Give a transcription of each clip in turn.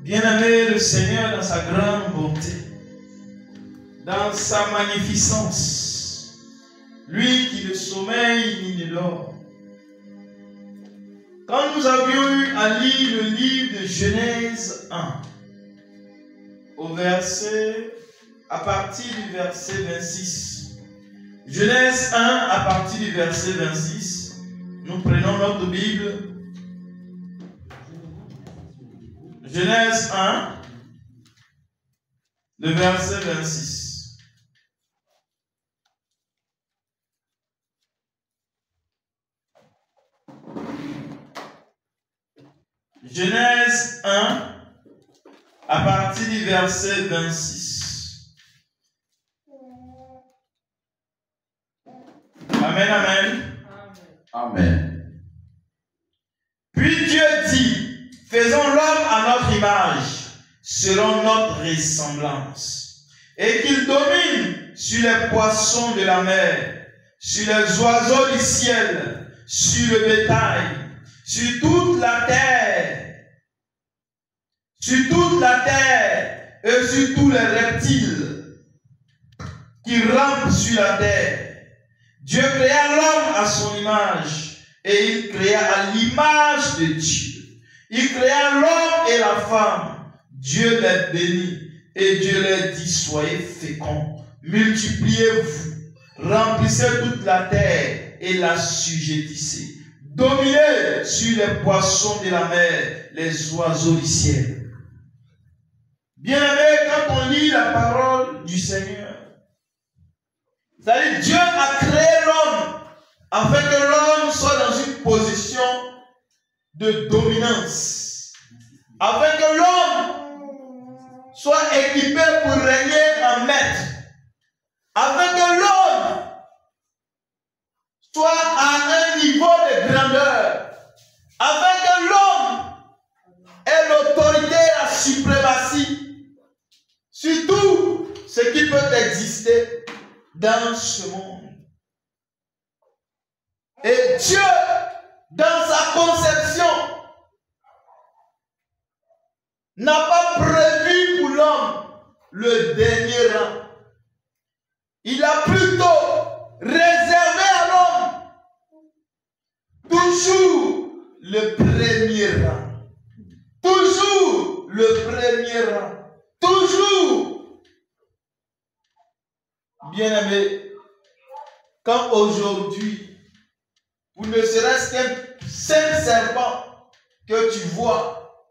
Bien-aimé, le Seigneur dans sa grande bonté, dans sa magnificence, lui qui ne sommeille ni ne dort. Quand nous avions eu à lire le livre de Genèse 1, à partir du verset 26, Genèse 1 à partir du verset 26, nous prenons notre Bible. Genèse 1, le verset 26. Genèse 1, à partir du verset 26. Amen, amen. Amen. Puis Dieu dit, faisons l'homme à notre image, selon notre ressemblance, et qu'il domine sur les poissons de la mer, sur les oiseaux du ciel, sur le bétail, sur toute la terre, et sur tous les reptiles qui rampent sur la terre. Dieu créa l'homme à son image, et il créa à l'image de Dieu. Il créa l'homme et la femme. Dieu les bénit, et Dieu les dit, soyez féconds, multipliez-vous, remplissez toute la terre et la sujettissez. Dominez sur les poissons de la mer, les oiseaux du ciel. Bien-aimé, quand on lit la parole du Seigneur, c'est-à-dire Dieu a créé l'homme afin que l'homme soit dans une position de dominance, afin que l'homme soit équipé pour régner en maître, afin que l'homme soit à un niveau de grandeur, afin que l'homme ait l'autorité et la suprématie sur tout ce qui peut exister dans ce monde. Et Dieu, dans sa conception, n'a pas prévu pour l'homme le dernier rang. Il a plutôt réservé à l'homme toujours le premier rang. Toujours le premier rang. Toujours. Bien-aimé, quand aujourd'hui, ou ne serait-ce qu'un simple serpent que tu vois,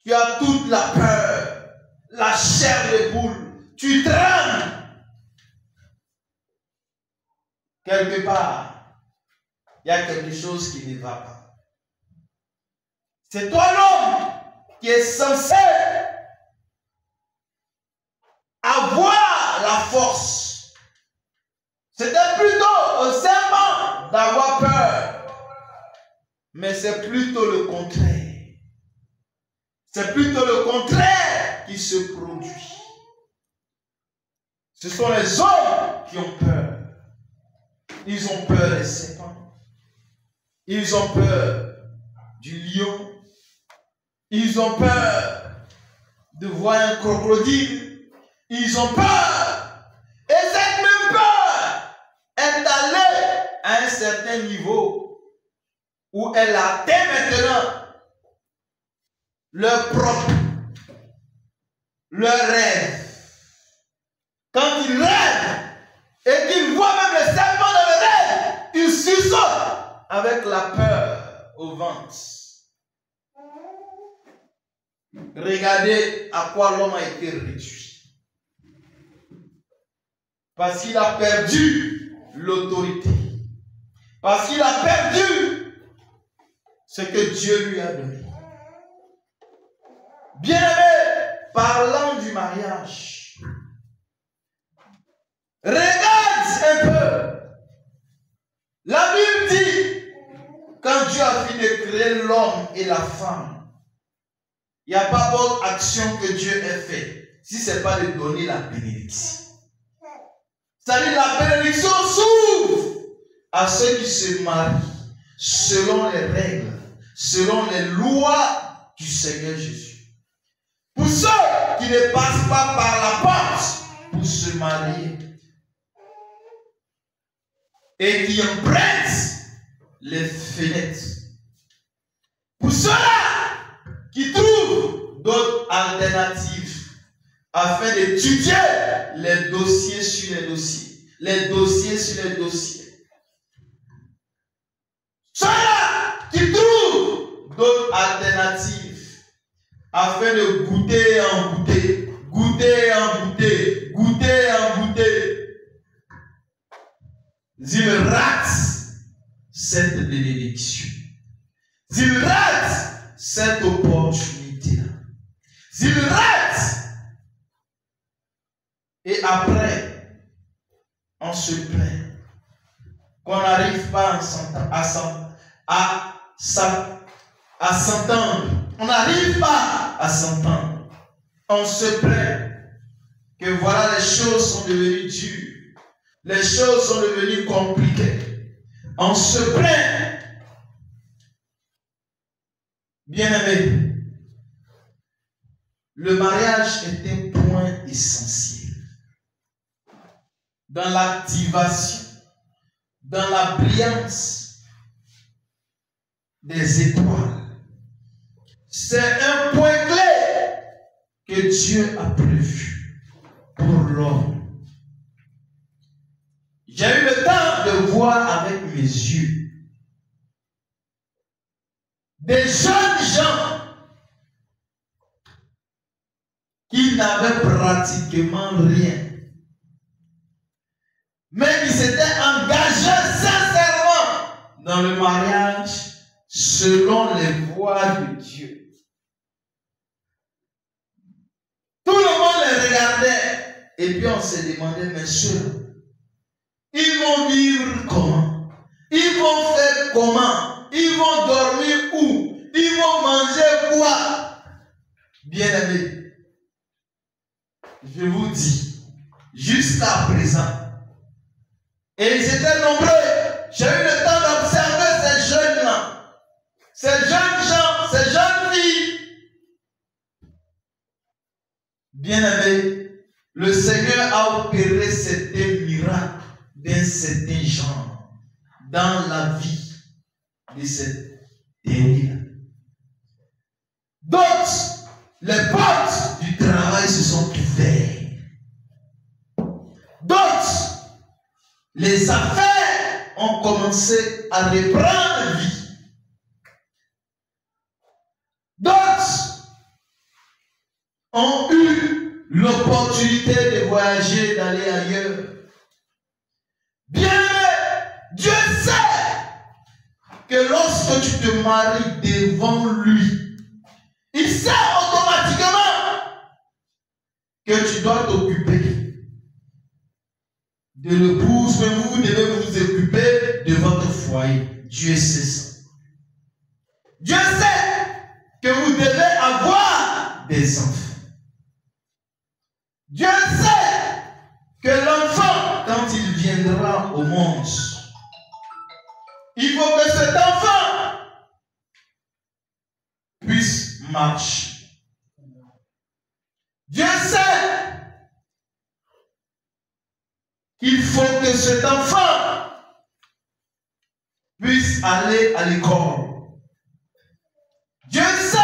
tu as toute la peur, la chair de poule, tu trembles. Quelque part, il y a quelque chose qui ne va pas. C'est toi l'homme qui est censé avoir la force. C'était plutôt au serpent d'avoir peur. Mais c'est plutôt le contraire. C'est plutôt le contraire qui se produit. Ce sont les hommes qui ont peur. Ils ont peur des serpents. Ils ont peur du lion. Ils ont peur de voir un crocodile. Ils ont peur. Et cette même peur est allée à un certain niveau où elle atteint maintenant leur propre, leur rêve. Quand ils rêvent et qu'ils voient même le serpent dans le rêve, ils sursautent avec la peur au ventre. Regardez à quoi l'homme a été réduit. Parce qu'il a perdu l'autorité. Parce qu'il a perdu ce que Dieu lui a donné. Bien-aimé, parlant du mariage, regarde un peu. La Bible dit, quand Dieu a fini de créer l'homme et la femme, il n'y a pas d'autre action que Dieu ait fait, si ce n'est pas de donner la bénédiction. C'est-à-dire la bénédiction s'ouvre à ceux qui se marient selon les règles, selon les lois du Seigneur Jésus. Pour ceux qui ne passent pas par la porte pour se marier et qui empruntent les fenêtres. Pour ceux-là qui trouvent d'autres alternatives afin d'étudier les dossiers sur les dossiers, les dossiers sur les dossiers. Ceux-là qui trouvent d'autres alternatives afin de goûter en goûter, goûter en goûter, goûter en goûter. Ils ratent cette bénédiction. Ils ratent cette opportunité-là. Ils ratent. Et après, on se plaint qu'on n'arrive pas à s'entendre. On n'arrive pas à s'entendre. On se plaint que voilà, les choses sont devenues dures. Les choses sont devenues compliquées. On se plaint. Bien-aimé, le mariage est un point essentiel dans l'activation, dans la brillance des étoiles. C'est un point clé que Dieu a prévu pour l'homme. J'ai eu le temps de voir avec mes yeux des jeunes gens qui n'avaient pratiquement rien, mais qui s'étaient engagés sincèrement dans le mariage selon les voies de Dieu. Tout le monde les regardait et puis on se demandait, mais ceux-là, ils vont vivre comment? Ils vont faire comment? Ils vont dormir où? Ils vont manger quoi? Bien-aimés, je vous dis, jusqu'à présent, et ils étaient nombreux, j'ai eu le temps d'observer ces jeunes-là, ces jeunes gens, ces jeunes filles. Bien-aimés, le Seigneur a opéré certains miracles d'un certain genre dans la vie de cette dernière. D'autres, les portes du travail se sont ouvertes. D'autres, les affaires ont commencé à reprendre vie. D'autres ont eu l'opportunité de voyager, d'aller ailleurs. Bien, Dieu sait que lorsque tu te maries devant lui, il sait automatiquement que tu dois t'occuper de l'épouse, mais vous devez vous occuper de votre foyer. Dieu sait ça. Dieu sait que vous devez avoir des enfants. Dieu sait que l'enfant, quand il viendra au monde, il faut que cet enfant puisse marcher. Dieu sait qu'il faut que cet enfant puisse aller à l'école. Dieu sait,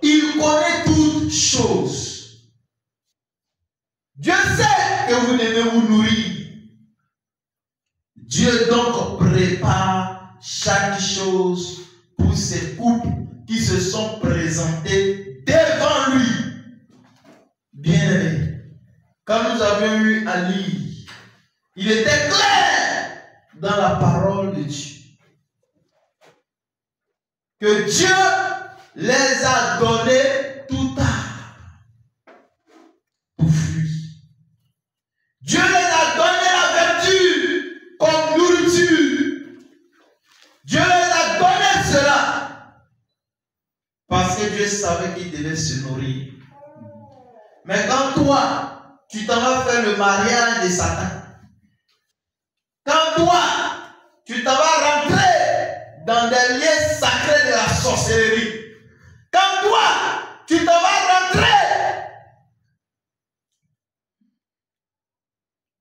il connaît toutes choses. Dieu sait que vous devez vous nourrir. Dieu donc prépare chaque chose pour ces couples qui se sont présentés devant lui. Bien-aimé, quand nous avions eu à lire, il était clair dans la parole de Dieu que Dieu les a donnés tout tard pour fuir. Dieu les a donné la vertu comme nourriture. Dieu les a donné cela parce que Dieu savait qu'ils devaient se nourrir. Mais quand toi, tu t'en vas faire le mariage de Satan, quand toi, tu t'en vas rentrer dans des lieux sacrés de la sorcellerie. Quand toi, tu te vas rentrer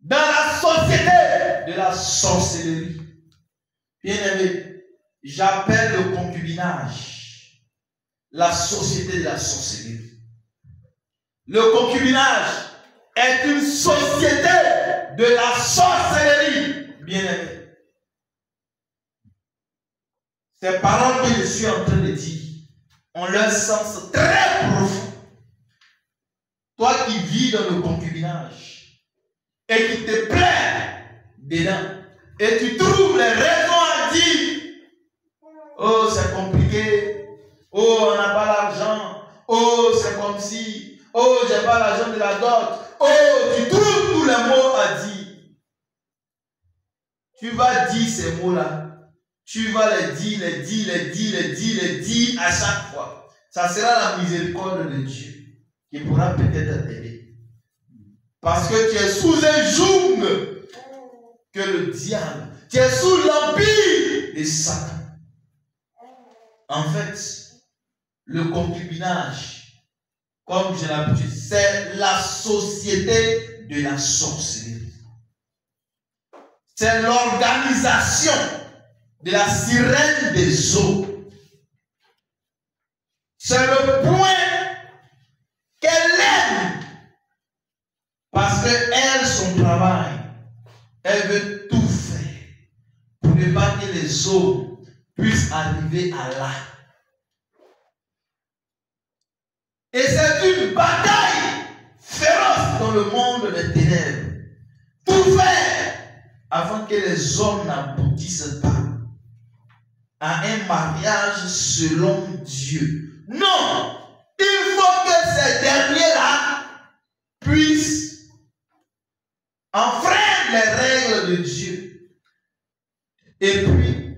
dans la société de la sorcellerie. Bien-aimé, j'appelle le concubinage la société de la sorcellerie. Le concubinage est une société de la sorcellerie. Bien-aimé. Ces paroles que je suis en train de dire ont leur sens très profond. Toi qui vis dans le concubinage et qui te plais dedans et tu trouves les raisons à dire oh c'est compliqué, oh on n'a pas l'argent, oh c'est comme si, oh j'ai pas l'argent de la dot, oh tu trouves tous les mots à dire. Tu vas dire ces mots-là. Tu vas les dire à chaque fois. Ça sera la miséricorde de Dieu qui pourra peut-être t'aider. Parce que tu es sous un joug que le diable, tu es sous l'empire de Satan. En fait, le concubinage, comme j'ai l'habitude, c'est la société de la sorcellerie. C'est l'organisation de la sirène des eaux. C'est le point qu'elle aime. Parce qu'elle, son travail, elle veut tout faire pour ne pas que les eaux puissent arriver à là. Et c'est une bataille féroce dans le monde des ténèbres. Tout faire avant que les hommes n'aboutissent pas à un mariage selon Dieu. Non! Il faut que ces derniers-là puissent enfreindre les règles de Dieu. Et puis,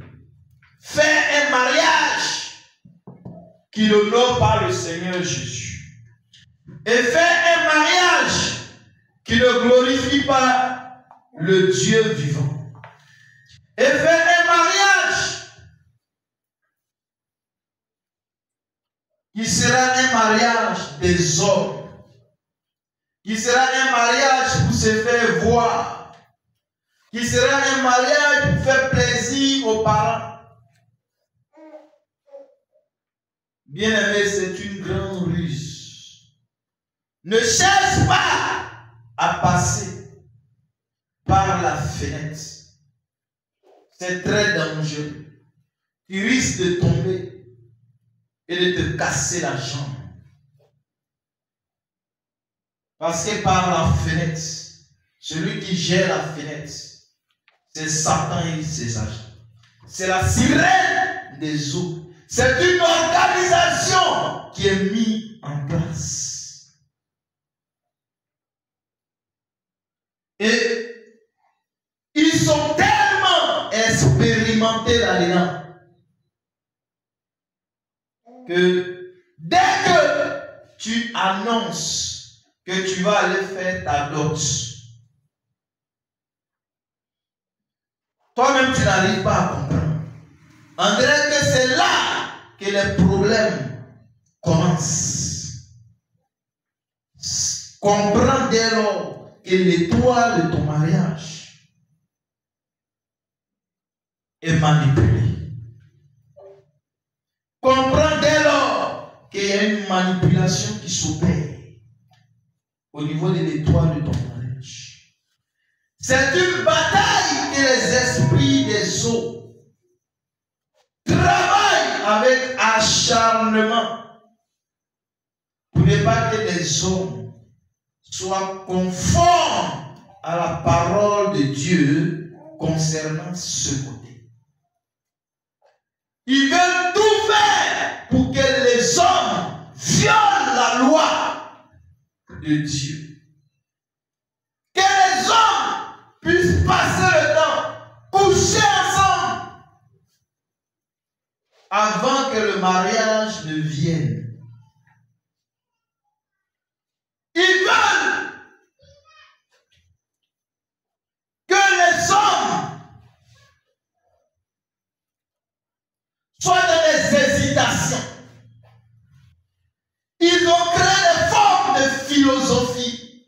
faire un mariage qui n'honore pas le Seigneur Jésus. Et faire un mariage qui ne glorifie pas le Dieu vivant. Et faire un mariage qui sera un mariage des hommes, qui sera un mariage pour se faire voir, qui sera un mariage pour faire plaisir aux parents. Bien-aimé, c'est une grande ruse. Ne cherche pas à passer par la fenêtre. C'est très dangereux. Tu risques de tomber et de te casser la jambe. Parce que par la fenêtre, celui qui gère la fenêtre, c'est Satan et ses agents. C'est la sirène des eaux. C'est une organisation qui est mise en place. Et ils sont tellement expérimentés là-dedans que dès que tu annonces que tu vas aller faire ta dot, toi-même tu n'arrives pas à comprendre. On dirait que c'est là que les problèmes commencent. Comprends dès lors que l'étoile de ton mariage est manipulée. Comprends dès lors qu'il y a une manipulation qui s'opère au niveau de l'étoile de ton mariage. C'est une bataille que les esprits des eaux travaillent avec acharnement pour ne pas que les hommes soient conformes à la parole de Dieu concernant ce côté. Ils veulent tout faire pour que les hommes violent la loi de Dieu. Que les hommes puissent passer le temps, coucher ensemble, avant que le mariage ne vienne. Ils veulent que les hommes nations. Ils ont créé des formes de philosophie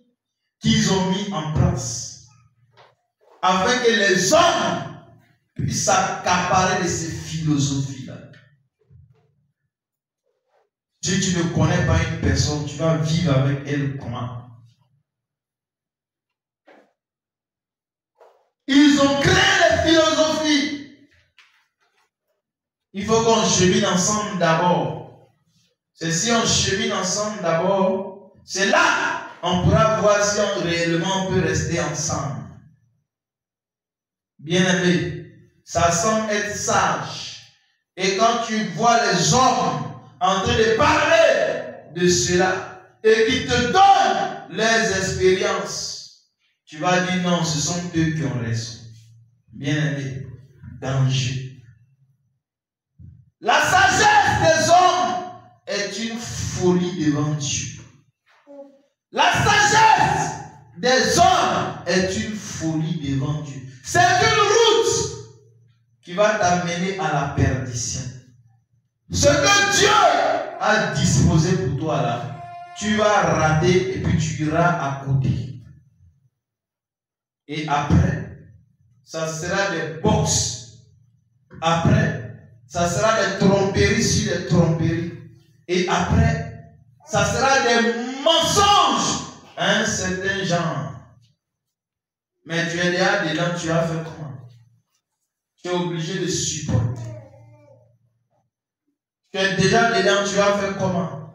qu'ils ont mis en place afin que les hommes puissent s'accaparer de ces philosophies-là. Si tu ne connais pas une personne, tu vas vivre avec elle comment? Ils ont créé des philosophies. Il faut qu'on chemine ensemble d'abord. C'est si on chemine ensemble d'abord, c'est là on pourra voir si réellement on peut rester ensemble. Bien-aimé, ça semble être sage. Et quand tu vois les hommes en train de parler de cela et qui te donnent leurs expériences, tu vas dire non, ce sont eux qui ont raison. Bien-aimé, danger. La sagesse des hommes est une folie devant Dieu. La sagesse des hommes est une folie devant Dieu. C'est une route qui va t'amener à la perdition. Ce que Dieu a disposé pour toi là, tu vas rater et puis tu iras à côté. Et après, ça sera des boxes. Après, ça sera des tromperies sur des tromperies. Et après, ça sera des mensonges à un certain genre. Mais tu es déjà dedans, tu as fait comment? Tu es obligé de supporter. Tu es déjà dedans, tu as fait comment?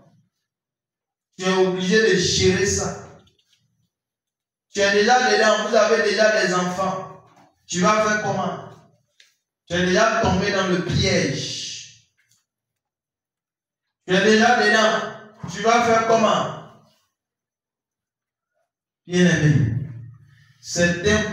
Tu es obligé de gérer ça. Tu es déjà dedans, vous avez déjà des enfants. Tu vas faire comment? Tu es déjà tombé dans le piège. Tu es déjà dedans, tu vas faire comment? Bien-aimé, c'est un